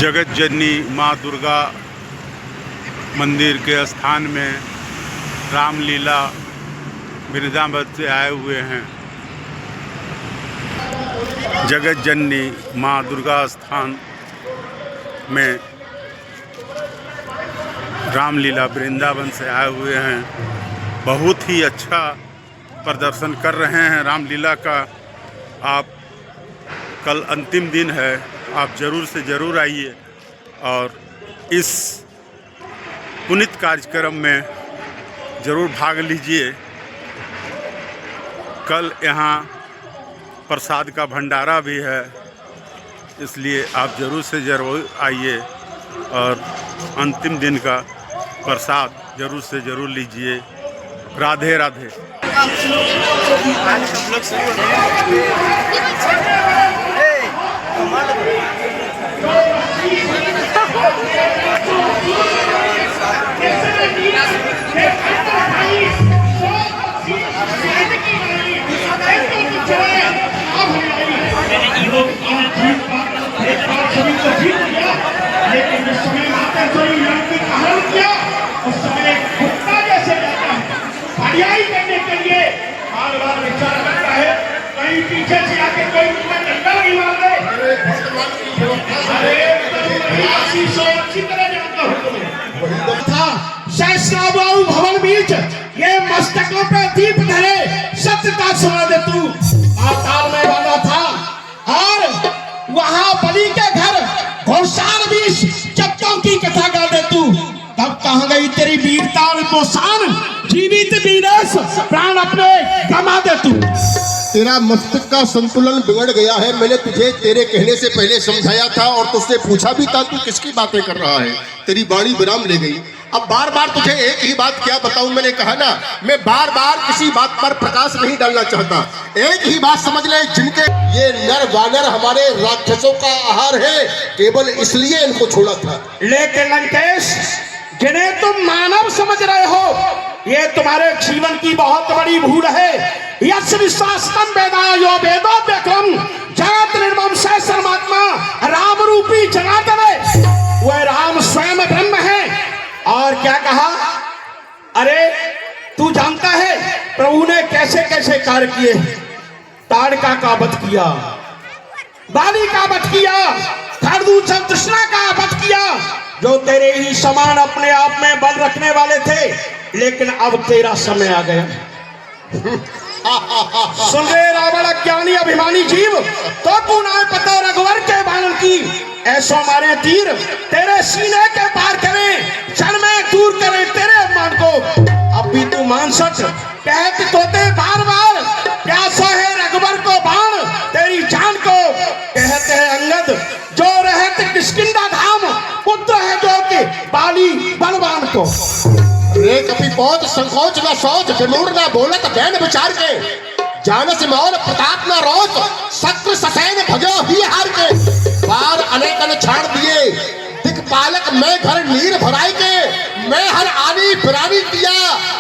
जगत जननी माँ दुर्गा मंदिर के स्थान में रामलीला वृंदावन से आए हुए हैं। जगत जननी माँ दुर्गा स्थान में रामलीला वृंदावन से आए हुए हैं। बहुत ही अच्छा प्रदर्शन कर रहे हैं रामलीला का। आप कल अंतिम दिन है, आप ज़रूर से ज़रूर आइए और इस पुनीत कार्यक्रम में ज़रूर भाग लीजिए। कल यहाँ प्रसाद का भंडारा भी है, इसलिए आप ज़रूर से ज़रूर आइए और अंतिम दिन का प्रसाद ज़रूर से ज़रूर लीजिए। राधे राधे। करने के लिए बार बार विचार करता है, कहीं पीछे से आके कोई मुझे डंडा नहीं मार दे। अरे अच्छी तरह जानता हूँ तुम्हें था सहस्राबाहु भवन बीच ये मस्तकों पे दीप धरे सत्यता सुना दे तू। पाताल में वाला था और वहां बलि के घर घोषाल बीच चक्कों की कथा गा दे तू। तब कहाँ गई तेरी वीरता और पोषण, जीवित वीरस प्राण अपने गमा दे तू। तेरा मस्तक का संतुलन बिगड़ गया है। मैंने तुझे तेरे कहने से पहले समझाया था और तुझसे पूछा भी था तू किसकी बातें कर रहा है। तेरी वाणी विराम ले गई। अब बार बार तुझे एक ही बात क्या बताऊं। मैंने कहा ना, मैं बार बार किसी बात पर प्रकाश नहीं डालना चाहता। एक ही बात समझ ले, जिनके ये नर वानर हमारे राक्षसों का आहार है, केवल इसलिए इनको छोड़ा था। लेकिन लंकेश, जिन्हें तुम मानव समझ रहे हो, ये तुम्हारे जीवन की बहुत बड़ी भूल है। यश विश्वासतम वेदा यो वेदो व्यक्रम जगत निर्मम से सर्वात्मा राम रूपी जनार्दन है। वह राम स्वयं ब्रह्म है। और क्या कहा? अरे तू जानता है प्रभु ने कैसे कैसे कार्य किए। ताड़का का वध किया, बाली का वध किया, खरदूषण तृष्णा का वध किया, जो तेरे ही समान अपने आप में बल रखने वाले थे। लेकिन अब तेरा समय आ गया। सुन रहे रावण अज्ञानी अभिमानी जीव, तो तू ना पता रघुवर के बाणन की ऐसो मारे तीर तेरे सीने के पार करें, क्षण में दूर करें तेरे अपमान को। अब भी तू मान सच कहते तोते बार बार, प्यासा है रघुवर को बाण तेरी जान को। कहते हैं अंगद जो रहते किष्किंधा धाम, पुत्र है जो कि बाली बलवान को। रे कभी बहुत संकोच न सोच, विमूढ़ न बोलत बैन विचार के, जानस मौन प्रताप न रोच, शत्रु ससैन भजो ही हार के। बार अनेकन छाड़ दिए दिक्पालक मैं घर नीर भराई के, मैं हर आनी फिरानी किया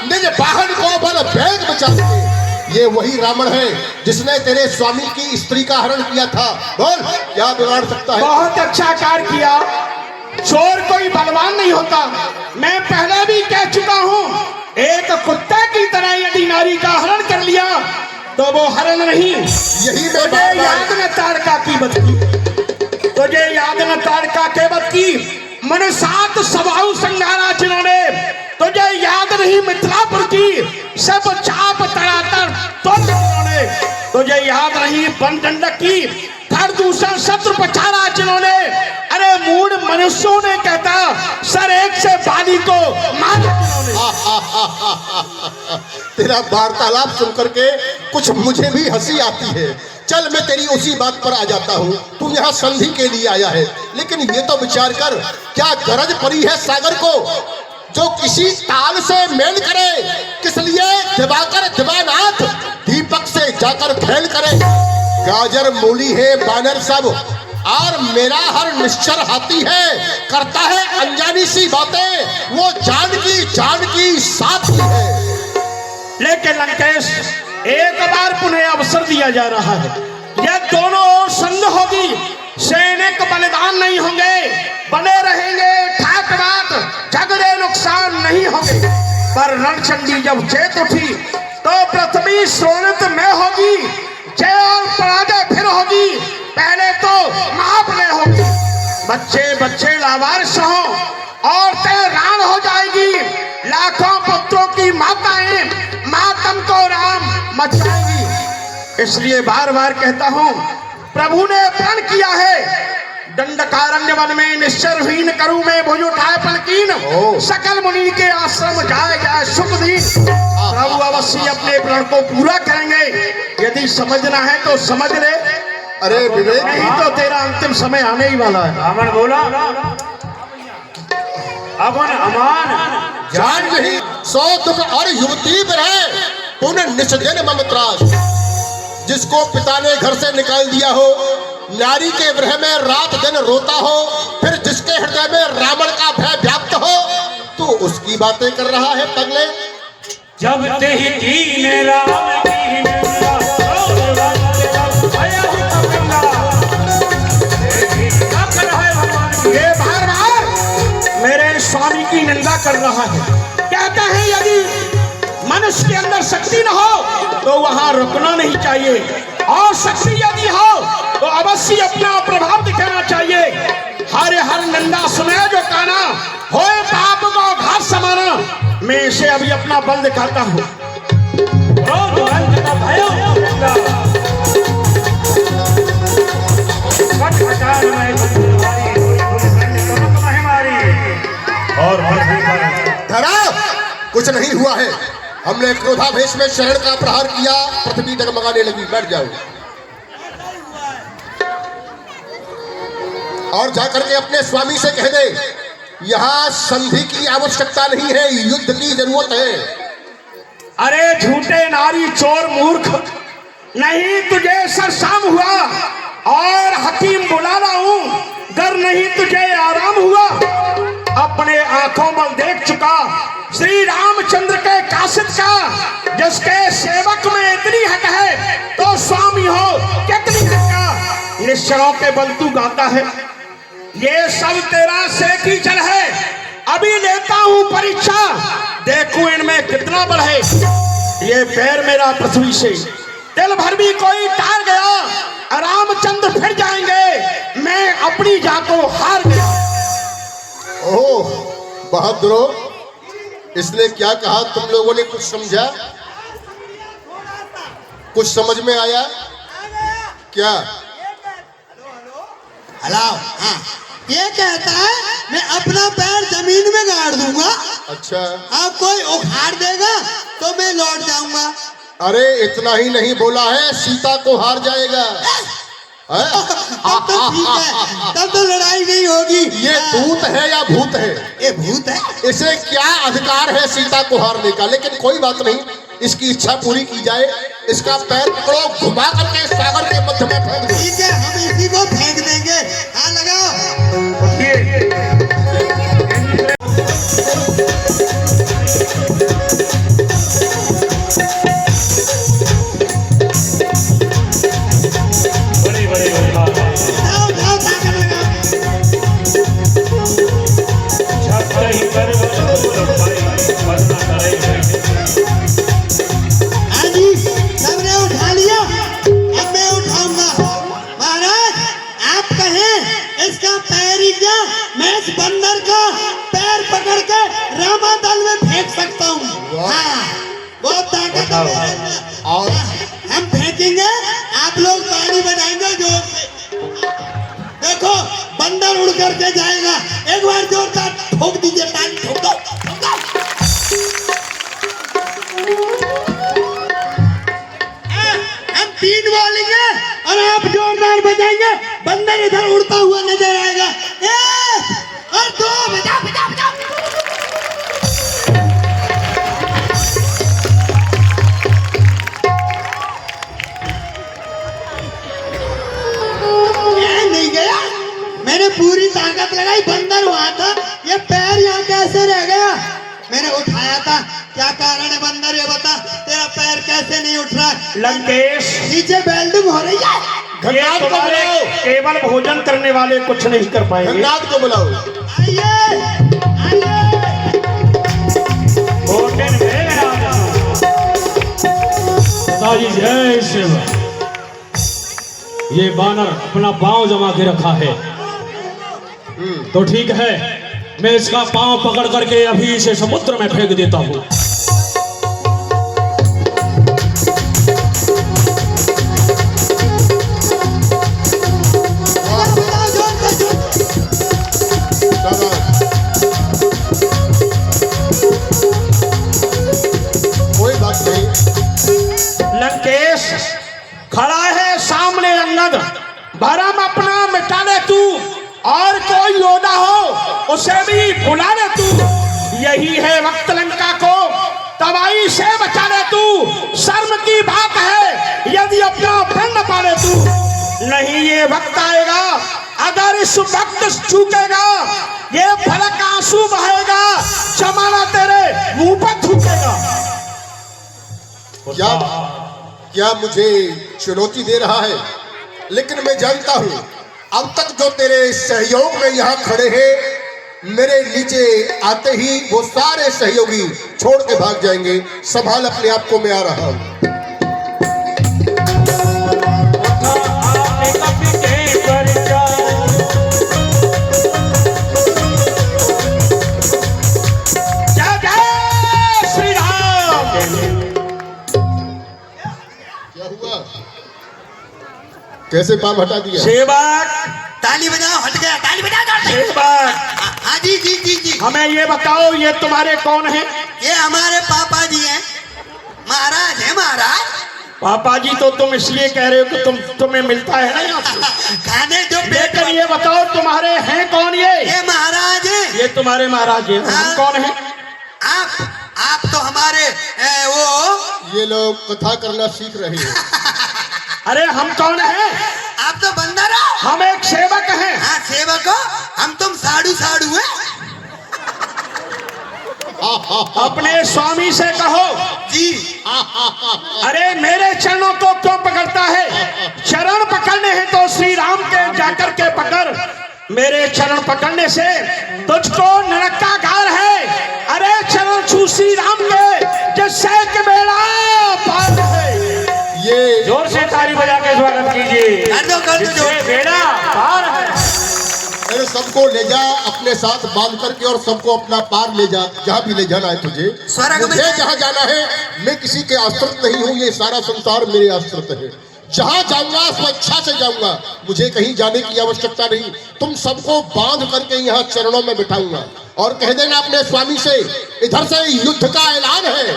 निज बाहन को बल वेग बचा के। ये वही रावण है जिसने तेरे स्वामी की स्त्री का हरण किया था। बोल क्या बिगाड़ सकता है? बहुत अच्छा कार्य किया। चोर कोई बलवान नहीं होता। मैं पहले भी कह चुका हूँ, एक कुत्ते की तरह यदि नारी का हरण कर लिया तो वो हरण नहीं। यही तुझे याद न ताड़का की वध की, तुझे याद न ताड़का के वध की। मन सात सभाऊ संघारा जिन्होंने, तुझे याद नहीं मिथिलापुर की सब चाप तड़ातर तुझे, तुझे याद नहीं बनडंडक की खरदूषण शत्रु पछाड़ा जिन्होंने। अरे मूड मनुष्यों ने कहता सर एक से बाली को मार तेरा वार्तालाप सुनकर के कुछ मुझे भी हंसी आती है। चल मैं तेरी उसी बात पर आ जाता हूँ। तू यहाँ संधि के लिए आया है, लेकिन ये तो विचार कर, क्या गरज पड़ी है सागर को जो किसी ताल से मेल करे? किस लिए दिवाकर दिवानाथ दीपक से जाकर खेल करे? गाजर मूली है बानर सब, और मेरा हर निश्चर हाथी है, करता है अनजानी सी बातें, वो जान की साथी है। लेकिन लंकेश, एक बार पुनः अवसर दिया जा रहा है। यह दोनों ओर संग होगी सैनिक बलिदान नहीं होंगे, बने रहेंगे ठाट बाट, झगड़े नुकसान नहीं होंगे। पर रणचंडी जब चेत उठी तो पृथ्वी स्वर्णित में होगी, जय और पराजय फिर होगी, पहले तो महाप्रलय होगी। बच्चे बच्चे लावारिस हो, औरतें रान हो जाएगी, लाखों पुत्रों की माताएं मातम को राम मचाएंगी। इसलिए बार बार कहता हूं, प्रभु ने प्रण किया है, दंडकारण्य वन में निश्चरहीन करूं मैं भुज उठाए पलकीन, सकल मुनि के आश्रम जाए जाए सुख दीन। प्रभु अवश्य अपने प्रण को पूरा करेंगे, यदि समझना है तो समझ ले, अरे विवेक, नहीं तो तेरा अंतिम समय आने ही वाला है। अमन बोला, अमन अमान जान नहीं सौ दुख और युवती रहे पुनः निष्जन मम त्रास। जिसको पिता ने घर से निकाल दिया हो, नारी के विरह में रात दिन रोता हो, फिर जिसके हृदय में रावण का भय व्याप्त हो, तो उसकी बातें कर रहा है पगले। जब ते ही कीने राम की निंदा, ये बार बार मेरे स्वामी की निंदा कर रहा है। कहते हैं यदि मनुष्य के अंदर शक्ति न हो तो वहां रुकना नहीं चाहिए, और शक्ति यदि हो तो अवश्य अपना प्रभाव दिखाना चाहिए। हरे हर निंदा सुने जो काना, होए पाप को घात समाना। मैं इसे अभी अपना बल दिखाता हूँ। और धरा कुछ नहीं हुआ है, हमने क्रोधावेश में शरण का प्रहार किया, पृथ्वी डगमगाने लगी। बैठ जाओ और जाकर के अपने स्वामी से कह दे, यहाँ संधि की आवश्यकता नहीं है, युद्ध की जरूरत है। अरे झूठे नारी चोर मूर्ख, नहीं तुझे सरसाम हुआ और हकीम बुला रहा हूं, डर नहीं तुझे आराम हुआ। अपने आंखों में देख चुका श्री रामचंद्र के कासिद का, जिसके सेवक में इतनी हक है तो स्वामी हो कितनी हक का। निश्चरों के बल तू गाता है, ये सब तेरा सेठी चल है। अभी लेता हूं परीक्षा, देखूं इनमें कितना बल है। ये पैर मेरा पृथ्वी से दिल भर भी कोई टार गया, रामचंद्र फिर जाएंगे, मैं अपनी जा को हार गया। ओह बहादुरो, इसने क्या कहा तुम लोगों ने कुछ समझा? कुछ समझ में आया क्या? हेलो, हाँ, ये कहता है मैं अपना पैर जमीन में गाड़ दूंगा, अच्छा, अब कोई उखाड़ देगा तो मैं लौट जाऊंगा। अरे इतना ही नहीं बोला है, सीता को हार जाएगा। तब तो ठीक है, तब तो लड़ाई नहीं होगी। ये दूत है या भूत है? ये भूत है। इसे क्या अधिकार है सीता को हारने का? लेकिन कोई बात नहीं, इसकी इच्छा पूरी की जाए। इसका पैर पकड़ो, घुमा करके सागर के मध्य में फेंक दो। ठीक है, हम इसी को फेंक देंगे। हाँ लगाओ। जाओ, जाओ, ताकत लगाओ। हाँ जी, सबने उठा लिया, अब मैं उठाऊंगा। महाराज, आप कहें इसका पैर ही क्या, मैं इस बंदर का पैर पकड़ के रामादल में फेंक सकता हूँ। हाँ, बहुत ताकत है मेरे अंदर। और हम फेंकेंगे, आप लोग ताली बजाएंगे जोर से। देखो, बंदर उड़ करके जाएगा, एक बार जोरदार ठोक दीजिए, ताली ठोक दो, ठोक दो। हम 3 बोलेंगे और आप जोरदार बजाएंगे, बंदर इधर उड़ता हुआ नजर आएगा। 1 और 2, बजाओ बजाओ बजाओ। नहीं गया, मैंने पूरी ताकत लगाई, बंदर वहां था, ये पैर यहाँ कैसे रह गया? मैंने उठाया था, क्या कारण है बंदर, ये बता, तेरा पैर कैसे नहीं उठ रहा है? लंकेश, नीचे वेल्डिंग हो रही है। धनराज को तुम्हारे बुलाओ। केवल भोजन करने वाले कुछ नहीं कर पाएंगे। धनराज को बुलाओ। आइए आइए भोजन पिताजी जय शिव। ये बानर अपना पांव जमा के रखा है, तो ठीक है, मैं इसका पांव पकड़ करके अभी इसे समुद्र में फेंक देता हूँ। बताओ जोर से जोर। कोई बात नहीं। लंकेश खड़ा है सामने अंगद, भरम अपना मिटा ले तू, और कोई योद्धा हो उसे भी बुला ले तू। यही है वक्त लंका को तबाही से बचा ले तू। शर्म की बात है यदि अपना प्राण न पाले तू। नहीं ये वक्त आएगा, अगर इस वक्त चूकेगा ये फलक आंसू बहेगा, जमाना तेरे मुंह पर थूकेगा। क्या मुझे चुनौती दे रहा है? लेकिन मैं जानता हूं अब तक जो तेरे सहयोग में यहाँ खड़े हैं, मेरे नीचे आते ही वो सारे सहयोगी छोड़ के भाग जाएंगे। संभाल अपने आप को, मैं आ रहा हूं। जय जय श्री राम। क्या हुआ? कैसे पाप हटा दिया? सेवक ताली बजाओ, हट गया, ताली बजाओ जोर से। सेवक हाँ जी जी जी जी। हमें ये बताओ ये तुम्हारे कौन है? ये हमारे पापा जी हैं, महाराज है महाराज। पापा जी तो तुम इसलिए कह रहे हो कि तुम्हें मिलता है ना यहाँ से। खाने जो पेट लेकिन ये बताओ तुम्हारे हैं कौन ये? ये महाराज है। ये तुम्हारे महाराज हैं। हम कौन है? आप तो हमारे वो ये लोग कथा करना सीख रहे हैं। अरे हम कौन है? आप तो बंदर हो। हम एक सेवक हैं। हाँ सेवक हो, हम तुम साड़ू साड़ू हैं। अपने स्वामी से कहो जी। अरे मेरे चरणों को क्यों पकड़ता है? चरण पकड़ने हैं तो श्री राम के जाकर के पकड़। मेरे चरण पकड़ने से तुझको नरक का घर है। अरे चरण छू श्री राम के जिससे कि बेड़ा पार है। ये जोर से ताली बजा के स्वागत कीजिए। कर दो जिससे जोर। बेड़ा पार है। अरे सबको ले जा अपने साथ बांध करके, और सबको अपना पार ले जा, जहाँ भी ले जाना है तुझे। स्वर्ग में मुझे जहाँ जाना है, मैं किसी के आश्रित नहीं हूँ। ये सारा संसार मेरे आश्रित है। जहाँ जाऊंगा स्वेच्छा से जाऊंगा, मुझे कहीं जाने की आवश्यकता नहीं। तुम सबको बांध करके यहाँ चरणों में बिठाऊंगा, और कह देना अपने स्वामी से इधर से युद्ध का ऐलान है।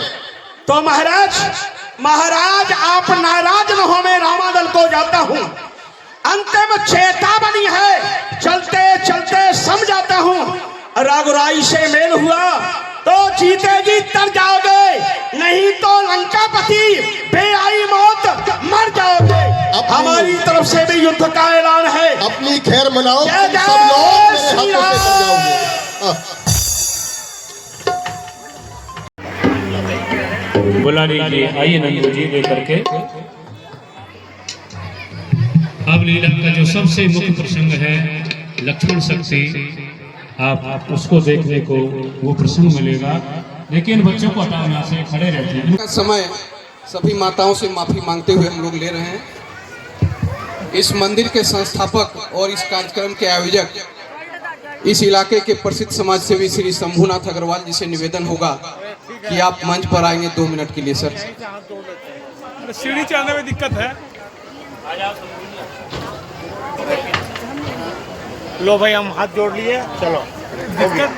तो महाराज आप नाराज न हो, मैं रामादल को जाता हूँ। अंतिम चेतावनी है, चलते चलते समझाता हूँ। रघुराई से मेल हुआ तो जीतेगी तर जाओगे, नहीं तो लंकापति बेआई मौत मर जाओगे। हमारी तरफ से भी युद्ध का ऐलान है। अपनी खैर मनाओ, जय तुम सब लोग मेरे श्री हाथों से कर जाओगे। बुला लीजिए, आइए नंदू जी लेकर के। अब लीला का जो सबसे मुख्य प्रसंग है लक्ष्मण शक्ति, आप उसको देखने को वो प्रसंग मिलेगा। लेकिन बच्चों को हटाओ, यहाँ से खड़े रहते हैं। का समय सभी माताओं से माफी मांगते हुए हम लोग ले रहे हैं। इस मंदिर के संस्थापक और इस कार्यक्रम के आयोजक, इस इलाके के प्रसिद्ध समाज सेवी श्री शंभुनाथ अग्रवाल जी से निवेदन होगा कि आप मंच पर आएंगे 2 मिनट के लिए सर। सीढ़ी चढ़ने में दिक्कत है। लो भाई हम हाथ जोड़ लिए, चलो। दिक्कत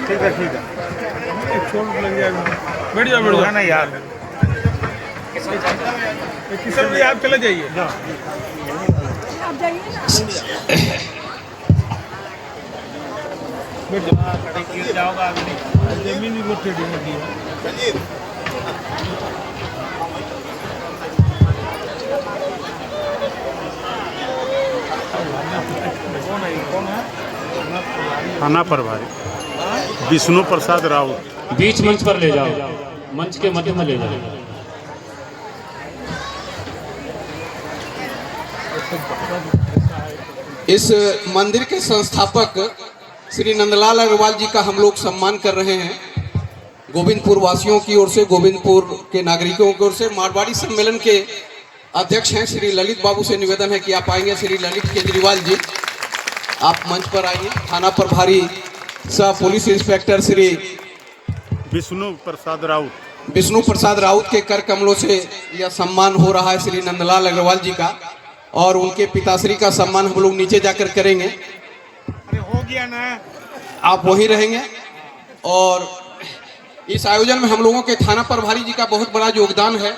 ठीक है ठीक है। छोड़ लग जाएगा। बैठ जाओ ना यार। किशन भी आप चले जाइए। बैठ जाओगा, जमीन भी बहुत टेढ़ी होती है। थाना प्रभारी विष्णु प्रसाद राउत। बीच मंच पर ले जाओ, मंच के मध्य में ले जाओ। इस मंदिर के संस्थापक श्री नंदलाल अग्रवाल जी का हम लोग सम्मान कर रहे हैं। गोविंदपुर वासियों की ओर से, गोविंदपुर के नागरिकों की ओर से। मारवाड़ी सम्मेलन के अध्यक्ष हैं श्री ललित बाबू से निवेदन है कि आप आएंगे। श्री ललित केजरीवाल जी, आप मंच पर आइए। थाना प्रभारी सह पुलिस इंस्पेक्टर श्री विष्णु प्रसाद राउत के कर कमलों से यह सम्मान हो रहा है श्री नंदलाल अग्रवाल जी का, और उनके पिताश्री का सम्मान हम लोग नीचे जाकर करेंगे। हो गया ना, आप वहीं रहेंगे। और इस आयोजन में हम लोगों के थाना प्रभारी जी का बहुत बड़ा योगदान है,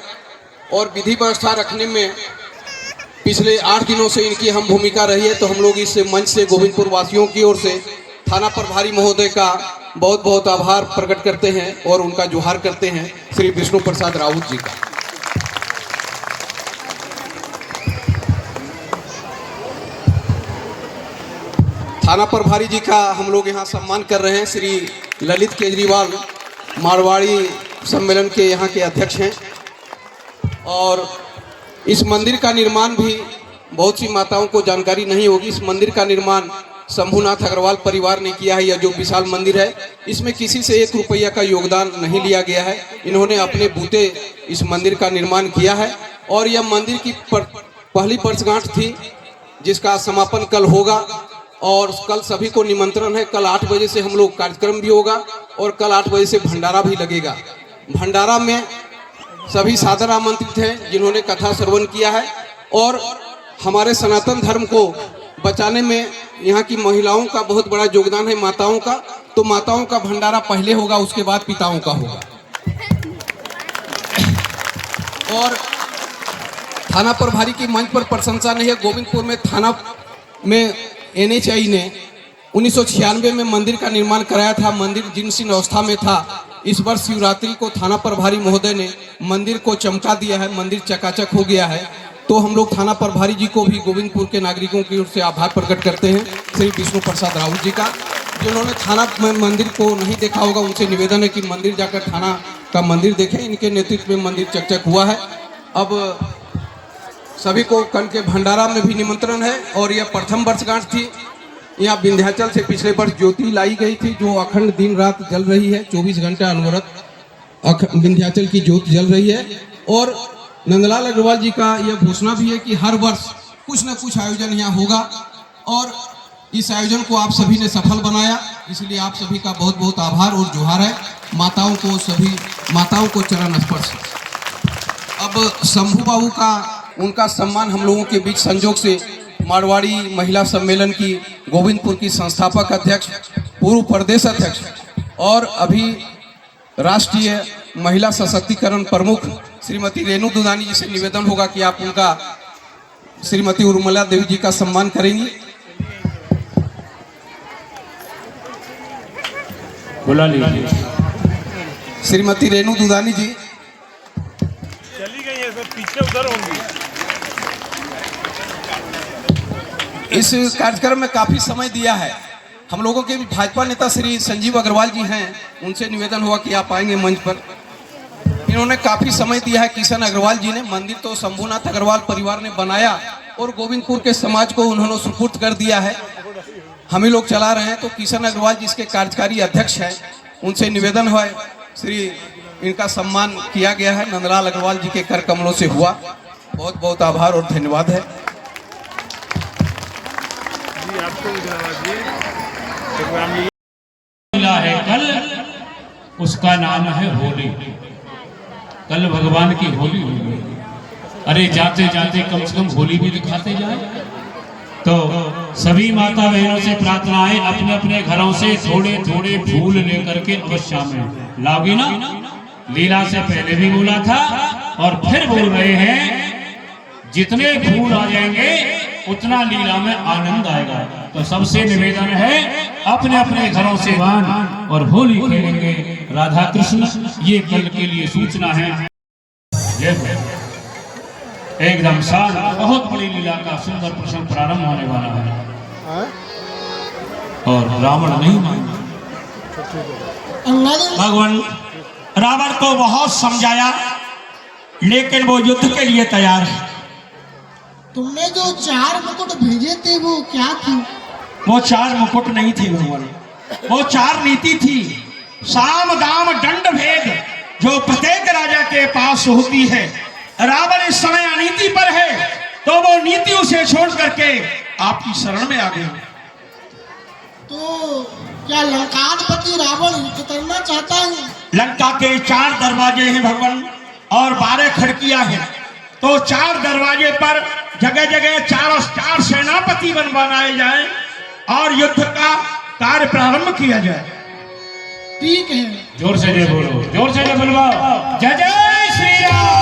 और विधि व्यवस्था रखने में पिछले 8 दिनों से इनकी अहम भूमिका रही है। तो हम लोग इस मंच से गोविंदपुर वासियों की ओर से थाना प्रभारी महोदय का बहुत बहुत आभार प्रकट करते हैं और उनका जोहार करते हैं श्री विष्णु प्रसाद राउत जी का। थाना प्रभारी जी का हम लोग यहाँ सम्मान कर रहे हैं। श्री ललित केजरीवाल मारवाड़ी सम्मेलन के यहाँ के अध्यक्ष हैं। और इस मंदिर का निर्माण भी बहुत सी माताओं को जानकारी नहीं होगी। इस मंदिर का निर्माण शंभुनाथ अग्रवाल परिवार ने किया है। यह जो विशाल मंदिर है, इसमें किसी से 1 रुपया का योगदान नहीं लिया गया है। इन्होंने अपने बूते इस मंदिर का निर्माण किया है। और यह मंदिर की पहली वर्षगांठ थी, जिसका समापन कल होगा। और कल सभी को निमंत्रण है। कल 8 बजे से हम लोग कार्यक्रम भी होगा, और कल 8 बजे से भंडारा भी लगेगा। भंडारा में सभी सादर आमंत्रित हैं जिन्होंने कथा श्रवण किया है। और हमारे सनातन धर्म को बचाने में यहाँ की महिलाओं का बहुत बड़ा योगदान है, माताओं का। तो माताओं का भंडारा पहले होगा, उसके बाद पिताओं का होगा। और थाना प्रभारी की मंच पर प्रशंसा नहीं है। गोविंदपुर में थाना में NHI ने 1996 में मंदिर का निर्माण कराया था। मंदिर जीर्ण अवस्था में था। इस वर्ष शिवरात्रि को थाना प्रभारी महोदय ने मंदिर को चमका दिया है। मंदिर चकाचक हो गया है। तो हम लोग थाना प्रभारी जी को भी गोविंदपुर के नागरिकों की ओर से आभार प्रकट करते हैं श्री विष्णु प्रसाद राउत जी का। जिन्होंने थाना में मंदिर को नहीं देखा होगा, उनसे निवेदन है कि मंदिर जाकर थाना का मंदिर देखें। इनके नेतृत्व में मंदिर चकचक हुआ है। अब सभी को कल के भंडारा में भी निमंत्रण है। और यह प्रथम वर्षगांठ थी। यहाँ विंध्याचल से पिछले वर्ष ज्योति लाई गई थी, जो अखंड दिन रात जल रही है। 24 घंटा अनवरत विंध्याचल की ज्योति जल रही है। और नंदलाल अग्रवाल जी का यह घोषणा भी है कि हर वर्ष कुछ न कुछ आयोजन यहाँ होगा। और इस आयोजन को आप सभी ने सफल बनाया, इसलिए आप सभी का बहुत बहुत आभार और जोहार है। माताओं को, सभी माताओं को चरण स्पर्श। अब शंभू बाबू का, उनका सम्मान हम लोगों के बीच संजोग से मारवाड़ी महिला सम्मेलन की गोविंदपुर की संस्थापक अध्यक्ष, पूर्व प्रदेश अध्यक्ष और अभी राष्ट्रीय महिला सशक्तिकरण प्रमुख श्रीमती रेणु दुधानी जी से निवेदन होगा कि आप उनका, श्रीमती उर्मिला देवी जी का सम्मान करेंगी। बुला लीजिए श्रीमती रेणु दुधानी जी। चली गई है, सब पीछे उधर होंगी। इस कार्यक्रम में काफी समय दिया है। हम लोगों के भाजपा नेता श्री संजीव अग्रवाल जी हैं, उनसे निवेदन हुआ कि आप आएंगे मंच पर। इन्होंने काफी समय दिया है। किशन अग्रवाल जी ने, मंदिर तो शंभुनाथ अग्रवाल परिवार ने बनाया और गोविंदपुर के समाज को उन्होंने सुपुर्द कर दिया है। हम ही लोग चला रहे हैं। तो किशन अग्रवाल जी इसके कार्यकारी अध्यक्ष हैं, उनसे निवेदन है श्री इनका सम्मान किया गया है। नंदलाल अग्रवाल जी के कर कमलों से हुआ। बहुत बहुत आभार और धन्यवाद है। लीला है कल, उसका नाम है होली। कल भगवान की होली होगी। अरे जाते जाते कम से कम होली भी दिखाते जाए। तो सभी माता बहनों से प्रार्थना है, अपने अपने घरों से थोड़े थोड़े फूल लेकर के अवश्य में लाओगी ना। लीला से पहले भी बोला था और फिर बोल रहे हैं, जितने फूल आ जाएंगे उतना लीला में आनंद आएगा। तो सबसे निवेदन है, अपने अपने घरों से वान और होली खेलेंगे राधा कृष्ण। ये कल के लिए सूचना है। एकदम शांत, बहुत बड़ी लीला का सुंदर प्रसंग प्रारंभ होने वाला है। और रावण नहीं माना। भगवान रावण को बहुत समझाया, लेकिन वो युद्ध के लिए तैयार है। तुमने जो 4 मुकुट भेजे थे वो क्या थी? वो 4 मुकुट नहीं थे भगवान, वो 4 नीति थी। साम दाम दंड भेद जो प्रत्येक राजा के पास होती है। रावण इस समय अनीति पर है, तो वो नीति उसे छोड़ करके आपकी शरण में आ गया। तो क्या लंकाधिपति रावण युद्ध करना चाहता है? लंका के 4 दरवाजे हैं भगवान और 12 खिड़कियां हैं, तो 4 दरवाजे पर जगह जगह 4 सेनापति बनाए जाए और युद्ध का कार्य प्रारंभ किया जाए। ठीक है, जोर से जय बोलो, जोर से जय बोलवाओ, जय जय श्री राम।